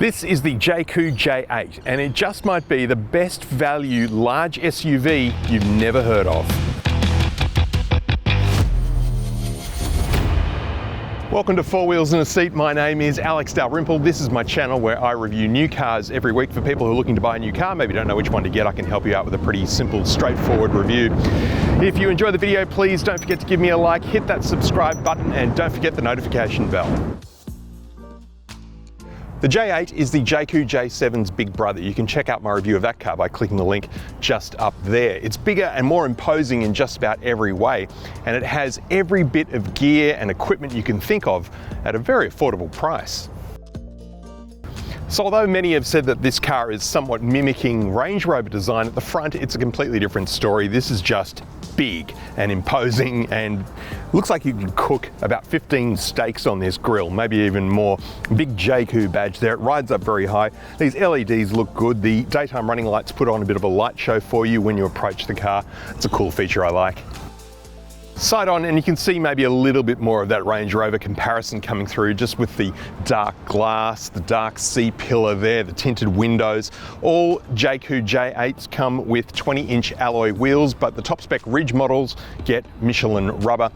This is the Jaecoo J8, and it just might be the best value large SUV you've never heard of. Welcome to Four Wheels in a Seat. My name is Alex Dalrymple. This is my channel where I review new cars every week for people who are looking to buy a new car, maybe don't know which one to get. I can help you out with a pretty simple, straightforward review. If you enjoy the video, please don't forget to give me a like, hit that subscribe button, and don't forget the notification bell. The J8 is the Jaecoo J7's big brother. You can check out my review of that car by clicking the link just up there. It's bigger and more imposing in just about every way, and it has every bit of gear and equipment you can think of at a very affordable price. So although many have said that this car is somewhat mimicking Range Rover design at the front, it's a completely different story. This is just big and imposing and looks like you can cook about 15 steaks on this grill, maybe even more. Big Jaecoo badge there. It rides up very high. These LEDs look good. The daytime running lights put on a bit of a light show for you when you approach the car. It's a cool feature I like. Side on, and you can see maybe a little bit more of that Range Rover comparison coming through, just with the dark glass, the dark C-pillar there, the tinted windows. All Jaecoo J8s come with 20-inch alloy wheels, but the top spec Ridge models get Michelin rubber.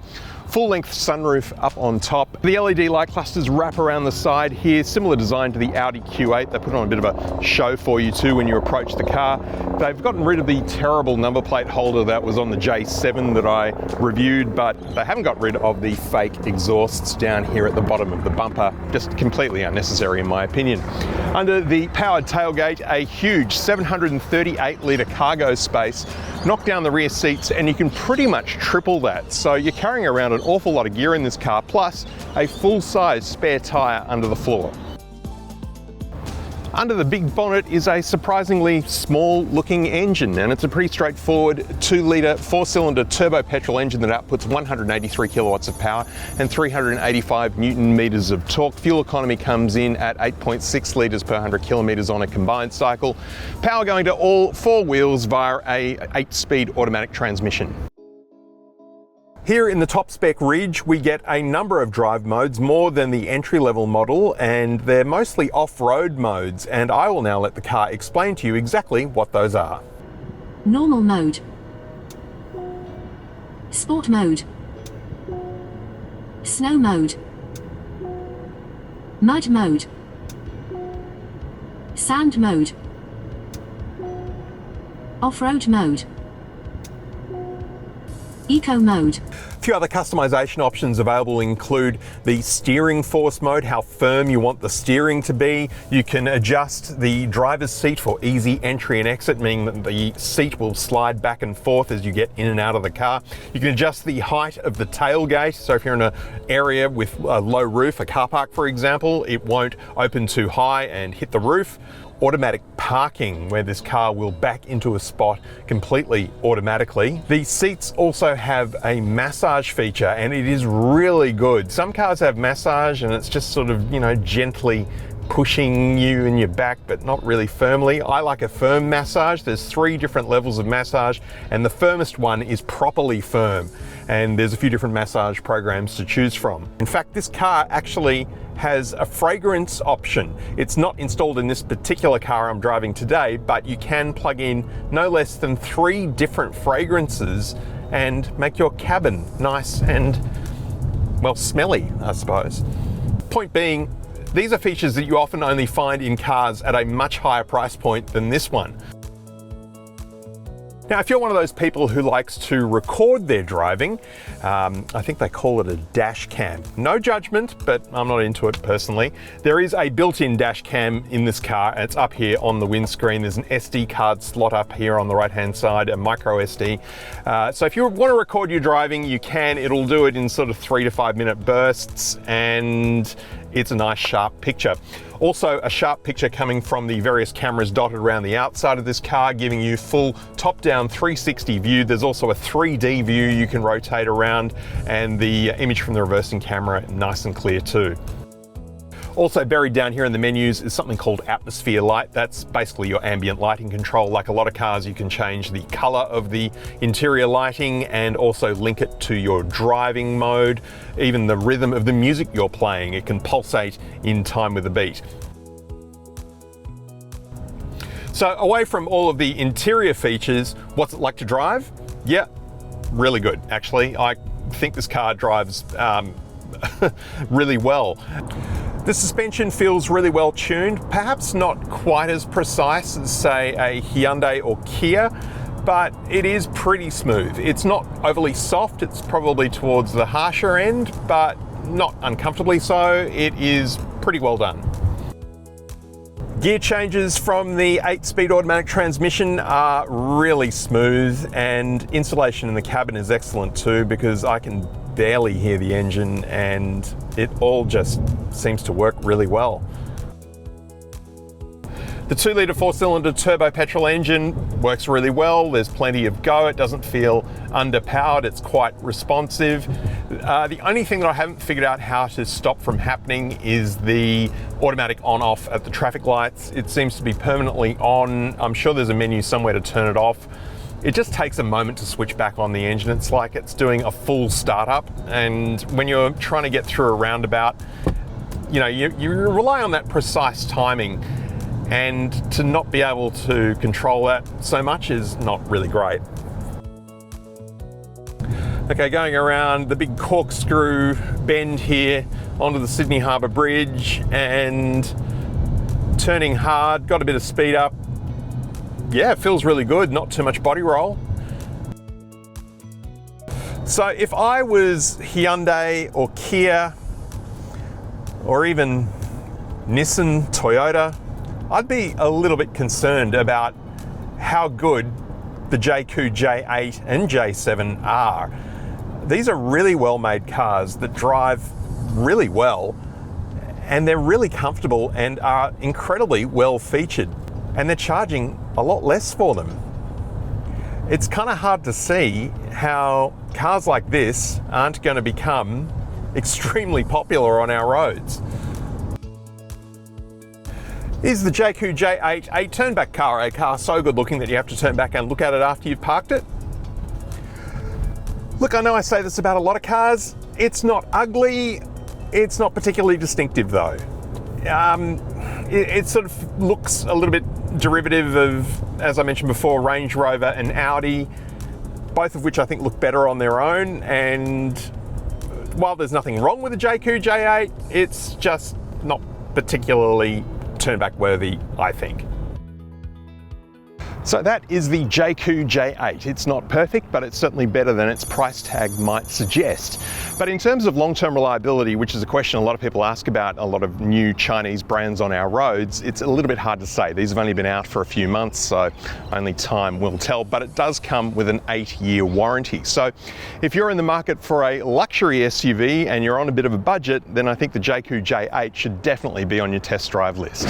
Full-length sunroof up on top. The LED light clusters wrap around the side here, similar design to the Audi Q8. They put on a bit of a show for you too when you approach the car. They've gotten rid of the terrible number plate holder that was on the J7 that I reviewed, but they haven't got rid of the fake exhausts down here at the bottom of the bumper. Just completely unnecessary in my opinion. Under the powered tailgate, a huge 738-litre cargo space. Knock down the rear seats and you can pretty much triple that. So you're carrying around an awful lot of gear in this car, plus a full-size spare tyre under the floor. Under the big bonnet is a surprisingly small-looking engine, and it's a pretty straightforward 2-litre 4-cylinder turbo petrol engine that outputs 183 kilowatts of power and 385 newton meters of torque. Fuel economy comes in at 8.6 litres per 100 kilometres on a combined cycle. Power going to all four wheels via a 8-speed automatic transmission. Here in the top spec Ridge, we get a number of drive modes, more than the entry-level model, and they're mostly off-road modes, and I will now let the car explain to you exactly what those are. Normal mode, Sport mode, Snow mode, Mud mode, Sand mode, Off-road mode, Eco mode. A few other customization options available include the steering force mode, how firm you want the steering to be. You can adjust the driver's seat for easy entry and exit, meaning that the seat will slide back and forth as you get in and out of the car. You can adjust the height of the tailgate, so if you're in an area with a low roof, a car park for example, it won't open too high and hit the roof. Automatic parking, where this car will back into a spot completely automatically. The seats also have a massage feature, and it is really good. Some cars have massage and it's just sort of, you know, gently pushing you in your back, but not really firmly. I like a firm massage. There's 3 different levels of massage, and the firmest one is properly firm. And there's a few different massage programs to choose from. In fact, this car actually has a fragrance option. It's not installed in this particular car I'm driving today, but you can plug in no less than 3 different fragrances and make your cabin nice and, well, smelly, I suppose. Point being, these are features that you often only find in cars at a much higher price point than this one. Now, if you're one of those people who likes to record their driving, I think they call it a dash cam. No judgment, but I'm not into it personally. There is a built-in dash cam in this car, and it's up here on the windscreen. There's an SD card slot up here on the right-hand side, a micro SD. So if you want to record your driving, you can. It'll do it in sort of 3 to 5 minute bursts, and it's a nice sharp picture. Also a sharp picture coming from the various cameras dotted around the outside of this car, giving you full top-down 360 view. There's also a 3D view you can rotate around, and the image from the reversing camera nice and clear too. Also buried down here in the menus is something called atmosphere light. That's basically your ambient lighting control. Like a lot of cars, you can change the color of the interior lighting and also link it to your driving mode. Even the rhythm of the music you're playing, it can pulsate in time with the beat. So away from all of the interior features, what's it like to drive? Yeah, really good, actually. I think this car drives really well. The suspension feels really well tuned, perhaps not quite as precise as, say, a Hyundai or Kia, but it is pretty smooth. It's not overly soft, it's probably towards the harsher end, but not uncomfortably so. It is pretty well done. Gear changes from the 8-speed automatic transmission are really smooth, and insulation in the cabin is excellent too, because I can barely hear the engine and it all just seems to work really well. The 2-litre 4-cylinder turbo petrol engine works really well. There's plenty of go. It doesn't feel underpowered. It's quite responsive. The only thing that I haven't figured out how to stop from happening is the automatic on-off at the traffic lights. It seems to be permanently on. I'm sure there's a menu somewhere to turn it off. It just takes a moment to switch back on the engine. It's like it's doing a full startup. And when you're trying to get through a roundabout, you know, you rely on that precise timing. And to not be able to control that so much is not really great. Okay, going around the big corkscrew bend here onto the Sydney Harbour Bridge and turning hard, got a bit of speed up. Yeah, it feels really good, not too much body roll. So if I was Hyundai or Kia or even Nissan, Toyota, I'd be a little bit concerned about how good the Jaecoo J8 and J7 are. These are really well-made cars that drive really well, and they're really comfortable and are incredibly well featured, and they're charging a lot less for them. It's kind of hard to see how cars like this aren't going to become extremely popular on our roads. Is the Jaecoo J8 a turn-back car, a car so good looking that you have to turn back and look at it after you've parked it? Look, I know I say this about a lot of cars. It's not ugly, it's not particularly distinctive though. It sort of looks a little bit derivative of, as I mentioned before, Range Rover and Audi, both of which I think look better on their own. And while there's nothing wrong with the Jaecoo J8, it's just not particularly turn-back worthy, I think. So that is the Jaecoo J8. It's not perfect, but it's certainly better than its price tag might suggest. But in terms of long-term reliability, which is a question a lot of people ask about a lot of new Chinese brands on our roads, it's a little bit hard to say. These have only been out for a few months, so only time will tell, but it does come with an 8-year warranty. So if you're in the market for a luxury SUV and you're on a bit of a budget, then I think the Jaecoo J8 should definitely be on your test drive list.